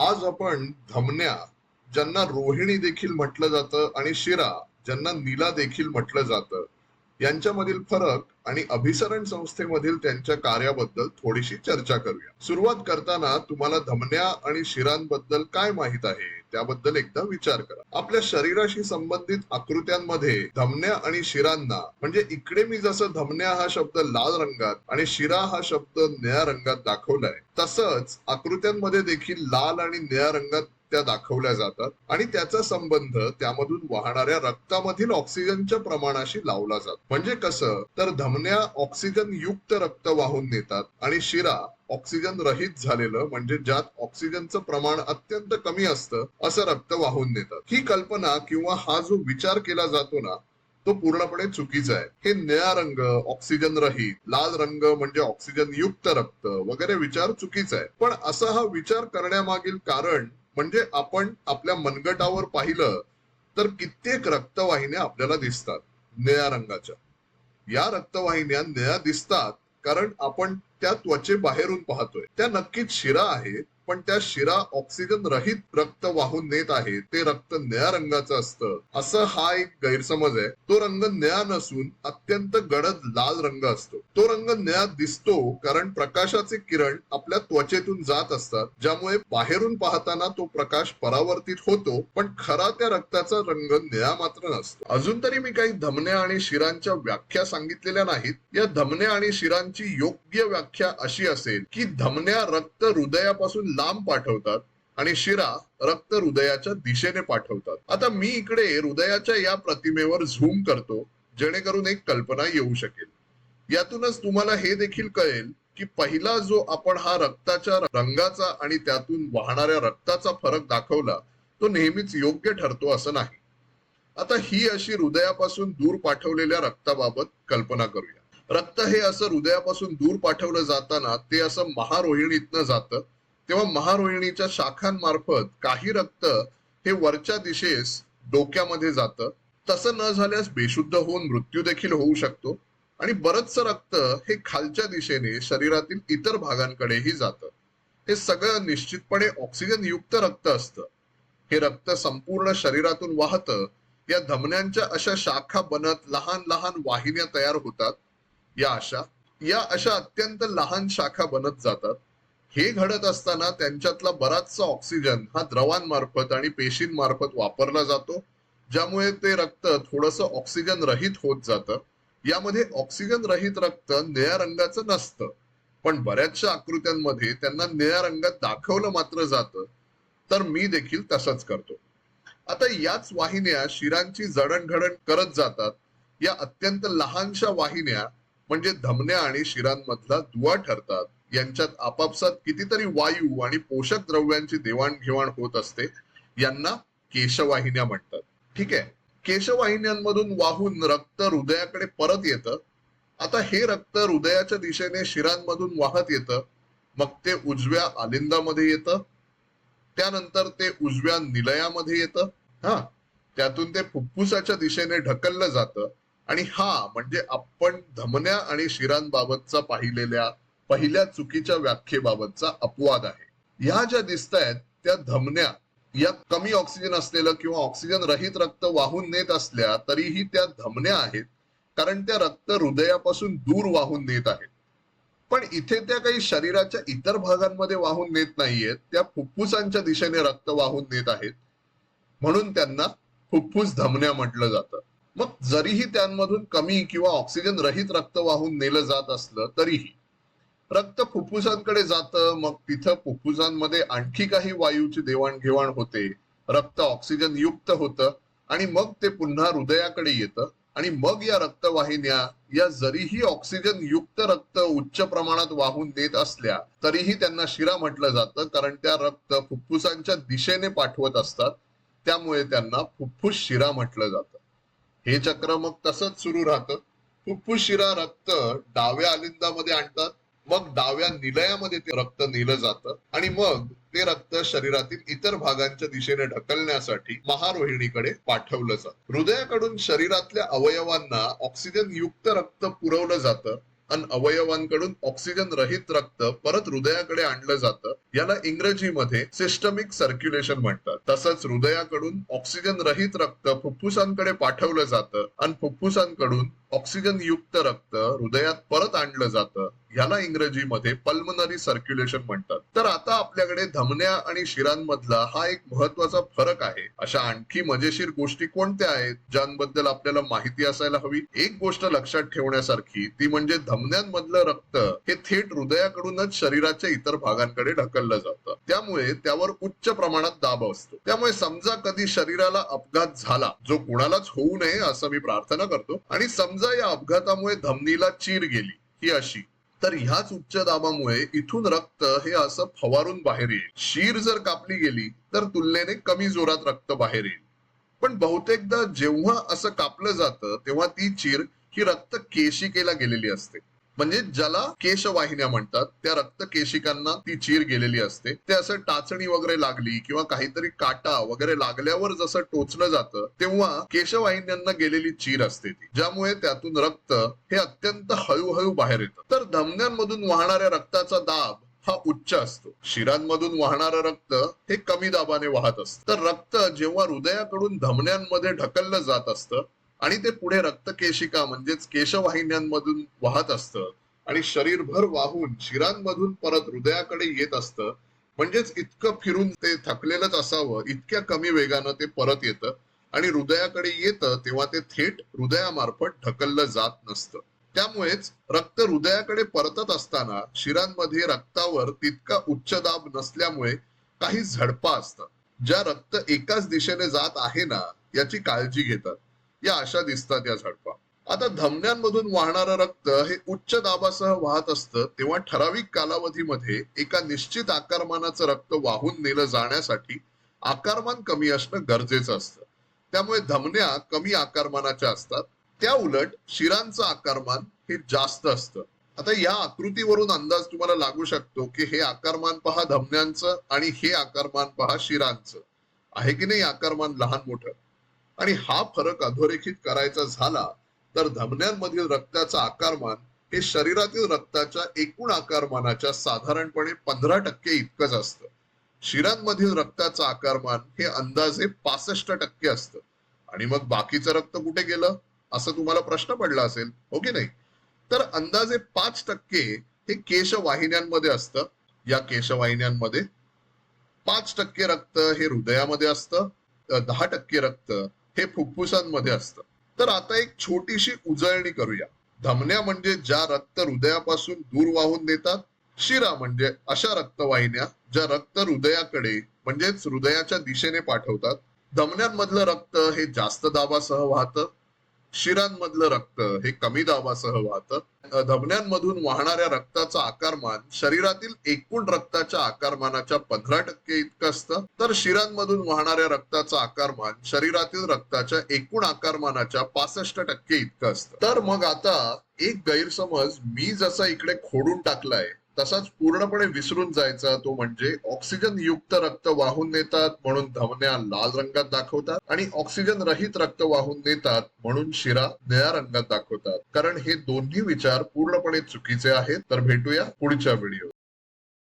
आज आपण धमन्या, ज्यांना रोहिणी देखील म्हटलं जातं, आणि शिरा, ज्यांना नीला देखील म्हटलं जातं, यांच्यामधील फरक आणि अभिसरण संस्थेमधील त्यांच्या कार्याबद्दल थोडीशी चर्चा करूया. सुरुवात करताना तुम्हाला धमन्या आणि शिरांबद्दल काय माहित आहे त्याबद्दल एकदा विचार करा. आपल्या शरीराशी संबंधित आकृत्यांमध्ये धमन्या आणि शिरांना, म्हणजे इकडे मी जसं धमन्या हा शब्द लाल रंगात आणि शिरा हा शब्द निळ्या रंगात दाखवलाय, तसंच आकृत्यांमध्ये देखील लाल आणि निळ्या रंगात त्या दाखवल्या जातात आणि त्याचा संबंध त्यामधून वाहणाऱ्या रक्तामधील ऑक्सिजनच्या प्रमाणाशी लावला जातो. म्हणजे कसं, तर धमन्या ऑक्सिजन युक्त रक्त वाहून नेतात आणि शिरा ऑक्सिजन रहित झालेलं, म्हणजे ज्यात ऑक्सिजनचं प्रमाण अत्यंत कमी असतं, असं रक्त वाहून नेतात. ही कल्पना किंवा हा जो विचार केला जातो ना, तो पूर्णपणे चुकीचा आहे. हे निळा रंग ऑक्सिजन रहित, लाल रंग म्हणजे ऑक्सिजन युक्त रक्त वगैरे विचार चुकीचा आहे. पण असा हा विचार करण्यामागील कारण म्हणजे आपण आपल्या मनगटावर पाहिलं तर कित्येक रक्तवाहिन्या आपल्याला दिसतात निळ्या रंगाच्या. या रक्तवाहिन्या निळ्या दिसतात कारण आपण त्या त्वचे बाहेरून पाहतोय. त्या नक्कीच शिरा आहेत, पण त्या शिरा ऑक्सिजन रहित रक्त वाहून नेत आहेत. ते रक्त निळ्या रंगाचं असतं, असं हा एक गैरसमज आहे. तो रंग निळा नसून अत्यंत गडद लाल रंग असतो. तो रंग निळा दिसतो कारण प्रकाशाचे किरण आपल्या त्वचेतून जात असतात, ज्यामुळे बाहेरून पाहताना तो प्रकाश परावर्तित होतो, पण खरा त्या रक्ताचा रंग निळा मात्र नसतो. अजून तरी मी काही धमन्या आणि शिरांच्या व्याख्या सांगितलेल्या नाहीत. या धमन्या आणि शिरांची योग्य व्याख्या अशी असेल की धमन्या रक्त हृदयापासून लांब पाठवतात आणि शिरा रक्त हृदयाच्या दिशेने पाठवतात. आता मी इकडे हृदयाच्या या प्रतिमेवर झूम करतो, जेणेकरून एक कल्पना येऊ शकेल. यातूनच तुम्हाला हे देखील कळेल की पहिला जो आपण हा रक्ताच्या रंगाचा आणि त्यातून वाहणाऱ्या रक्ताचा फरक दाखवला, तो नेहमीच योग्य ठरतो असं नाही. आता ही अशी हृदयापासून दूर पाठवलेल्या रक्ताबाबत कल्पना करूया. रक्त हे असं हृदयापासून दूर पाठवलं जाताना ते असं महारोहिणीतनं जातं. तेव्हा महारोहिणीच्या शाखांमार्फत काही रक्त हे वरच्या दिशेस डोक्यामध्ये जातं. तसं न झाल्यास बेशुद्ध होऊन मृत्यू देखील होऊ शकतो. आणि बरचसं रक्त हे खालच्या दिशेने शरीरातील इतर भागांकडेही जातं. हे सगळं निश्चितपणे ऑक्सिजन युक्त रक्त असतं. हे रक्त संपूर्ण शरीरातून वाहतं. या धमन्यांच्या अशा शाखा बनत लहान लहान वाहिन्या तयार होतात. या अशा अत्यंत लहान शाखा बनत जातात. हे घडत असताना त्यांच्यातला बराचसा ऑक्सिजन हा द्रवांमार्फत आणि पेशींमार्फत वापरला जातो, ज्यामुळे ते रक्त थोडंसं ऑक्सिजन रहित होत जातं. यामध्ये ऑक्सिजन रहित रक्त निळ्या रंगाचं नसतं, पण बऱ्याचशा आकृत्यांमध्ये त्यांना निळ्या रंगात दाखवलं मात्र जातं. तर मी देखील तसंच करतो. आता याच वाहिन्या शिरांची जडणघडण करत जातात. या अत्यंत लहानशा वाहिन्या म्हणजे धमन्या आणि शिरांमधला दुवा ठरतात. यांच्यात आपापसात कितीतरी वायू आणि पोषक द्रव्यांची देवाणघेवाण होत असते. यांना केशवाहिन्या म्हणतात. ठीक आहे. केशवाहिन्यांमधून वाहून रक्त हृदयाकडे परत येतं. आता हे रक्त हृदयाच्या दिशेने शिरांमधून वाहत येतं. मग ते उजव्या आलिंदामध्ये येतं. त्यानंतर ते उजव्या निलयामध्ये येतं. त्यातून ते फुफ्फुसाच्या दिशेने ढकललं जातं. आणि हा म्हणजे आपण धमन्या आणि शिरांबाबतचा पाहिलेल्या पहिल्या चुकीच्या व्याख्येबाबतचा अपवाद आहे. ह्या ज्या दिसतायत त्या धमन्या या कमी ऑक्सिजन असलेलं किंवा ऑक्सिजन रहित रक्त वाहून नेत असल्या तरीही त्या धमन्या आहेत, कारण त्या रक्त हृदयापासून दूर वाहून नेत आहेत. पण इथे त्या काही शरीराच्या इतर भागांमध्ये वाहून नेत नाहीयेत. त्या फुफ्फुसांच्या दिशेने रक्त वाहून नेत आहेत, म्हणून त्यांना फुफ्फुस धमन्या म्हटलं जातं. मग जरीही त्यांमधून कमी किंवा ऑक्सिजन रहित रक्त वाहून नेलं जात असलं तरीही रक्त फुफ्फुसांकडे जातं. मग तिथं फुफ्फुसांमध्ये आणखी काही वायूची देवाणघेवाण होते. रक्त ऑक्सिजन युक्त होतं आणि मग ते पुन्हा हृदयाकडे येतं. आणि मग या रक्तवाहिन्या या जरीही ऑक्सिजन युक्त रक्त उच्च प्रमाणात वाहून नेत असल्या तरीही त्यांना शिरा म्हटलं जातं, कारण त्या रक्त फुफ्फुसांच्या दिशेने पाठवत असतात. त्यामुळे त्यांना फुफ्फुस शिरा म्हटलं जातं. हे चक्र मग तसंच सुरू राहतं. फुफ्फुस शिरा रक्त डाव्या आलिंदामध्ये आणतात. मग डाव्या निलयामध्ये ते रक्त नेलं जातं आणि मग ते रक्त शरीरातील इतर भागांच्या दिशेने ढकलण्यासाठी महारोहिणीकडे पाठवलं जातं. हृदयाकडून शरीरातल्या अवयवांना ऑक्सिजन युक्त रक्त पुरवलं जातं आणि अवयवांकडून ऑक्सिजन रहित रक्त परत हृदयाकडे आणलं जातं. याला इंग्रजीमध्ये सिस्टमिक सर्क्युलेशन म्हणतात. तसंच हृदयाकडून ऑक्सिजन रहित रक्त फुफ्फुसांकडे पाठवलं जातं आणि फुफ्फुसांकडून ऑक्सिजन युक्त रक्त हृदयात परत आणलं जातं. याला इंग्रजीमध्ये पल्मनरी सर्क्युलेशन म्हणतात. तर आता आपल्याकडे धमन्या आणि शिरांमधला हा एक महत्वाचा फरक आहे. अशा आणखी मजेशीर गोष्टी कोणत्या आहेत ज्यांबद्दल आपल्याला माहिती असायला हवी? एक गोष्ट लक्षात ठेवण्यासारखी ती म्हणजे धमन्यांमधलं रक्त हे थेट हृदयाकडूनच शरीराच्या इतर भागांकडे ढकललं जातं. त्यामुळे त्यावर उच्च प्रमाणात दाब असतो. त्यामुळे समजा कधी शरीराला अपघात झाला, जो कुणालाच होऊ नये असं मी प्रार्थना करतो, आणि समजा या अपघातामुळे धमनीला चीर गेली ही अशी, तर ह्याच उच्च दाबामुळे इथून रक्त हे असं फवारून बाहेर येईल. शीर जर कापली गेली तर तुलनेने कमी जोरात रक्त बाहेर येईल. पण बहुतेकदा जेव्हा असं कापलं जातं तेव्हा ती चीर ही रक्त केशिकेला गेलेली असते. म्हणजे ज्याला केशवाहिन्या म्हणतात, त्या रक्त केशिकांना ती चीर गेलेली असते. ते असं टाचणी वगैरे लागली किंवा काहीतरी काटा वगैरे लागल्यावर जसं टोचलं जातं तेव्हा केशवाहिन्यांना गेलेली चीर असते ती, ज्यामुळे त्यातून रक्त हे अत्यंत हळूहळू बाहेर येतं. तर धमन्यांमधून वाहणाऱ्या रक्ताचा दाब हा उच्च असतो. शिरांमधून वाहणारं रक्त हे कमी दाबाने वाहत असतं. तर रक्त जेव्हा हृदयाकडून धमन्यांमध्ये ढकललं जात असतं आणि ते पुढे रक्तकेशिका म्हणजेच केशवाहिन्यांमधून वाहत असतं आणि शरीरभर वाहून शिरांमधून परत हृदयाकडे येत असतं, म्हणजेच इतकं फिरून ते थकलेलंच असावं इतक्या कमी वेगानं ते परत येतं आणि हृदयाकडे येतं तेव्हा ते थेट हृदयामार्फत ढकललं जात नसतं. त्यामुळेच रक्त हृदयाकडे परतत असताना शिरांमध्ये रक्तावर तितका उच्च दाब नसल्यामुळे काही झडपा असतात, ज्या रक्त एकाच दिशेने जात आहे ना याची काळजी घेतात. या अशा दिसतात या झडपा. आता धमन्यांमधून वाहणारं रक्त हे उच्च दाबासह वाहत असतं तेव्हा ठराविक कालावधीमध्ये एका निश्चित आकारमानाचं रक्त वाहून नेलं जाण्यासाठी आकारमान कमी असणं गरजेचं असतं. त्यामुळे धमन्या कमी आकारमानाच्या असतात. त्या उलट शिरांचं आकारमान हे जास्त असतं. आता या आकृतीवरून अंदाज तुम्हाला लागू शकतो की हे आकारमान पहा धमन्यांचं आणि हे आकारमान पहा शिरांचं. आहे की नाही आकारमान लहान मोठं? आणि हा फरक अधोरेखित करायचा झाला तर धमन्यांमधील रक्ताचं आकारमान हे शरीरातील रक्ताच्या एकूण आकारमानाच्या साधारणपणे 15% इतकंच असतं. शिरांमधील रक्ताचं आकारमान हे अंदाजे 65% असतं. आणि मग बाकीचं रक्त कुठे गेलं असं तुम्हाला प्रश्न पडला असेल, हो की नाही? तर अंदाजे 5% हे केशवाहिन्यांमध्ये असतं. या केशवाहिन्यांमध्ये 5% रक्त हे हृदयामध्ये असतं, 10% रक्त हे फुफ्फुसांमध्ये असतं. तर आता एक छोटीशी उजळणी करूया. धमन्या म्हणजे ज्या रक्त हृदयापासून दूर वाहून नेतात. शिरा म्हणजे अशा रक्तवाहिन्या ज्या रक्त हृदयाकडे म्हणजेच हृदयाच्या दिशेने पाठवतात. धमन्यांमधलं रक्त हे जास्त दाबासह वाहतं. शिरांमधलं रक्त हे कमी दाबासह वाहतं. धमन्यांमधून वाहणाऱ्या रक्ताचं आकारमान शरीरातील एकूण रक्ताच्या आकारमानाच्या 15% इतकं असतं, तर शिरांमधून वाहणाऱ्या रक्ताचं आकारमान शरीरातील रक्ताच्या एकूण आकारमानाच्या 65% इतकं असतं. तर मग आता एक गैरसमज मी जसा इकडे खोडून टाकलाय तसाच पूर्णपणे विसरून जायचा, तो म्हणजे ऑक्सिजन युक्त रक्त वाहून नेतात म्हणून धमन्या लाल रंगात दाखवतात आणि ऑक्सिजन रहित रक्त वाहून नेतात म्हणून शिरा निळ्या रंगात दाखवतात. कारण हे दोन्ही विचार पूर्णपणे चुकीचे आहेत. तर भेटूया पुढच्या व्हिडिओ.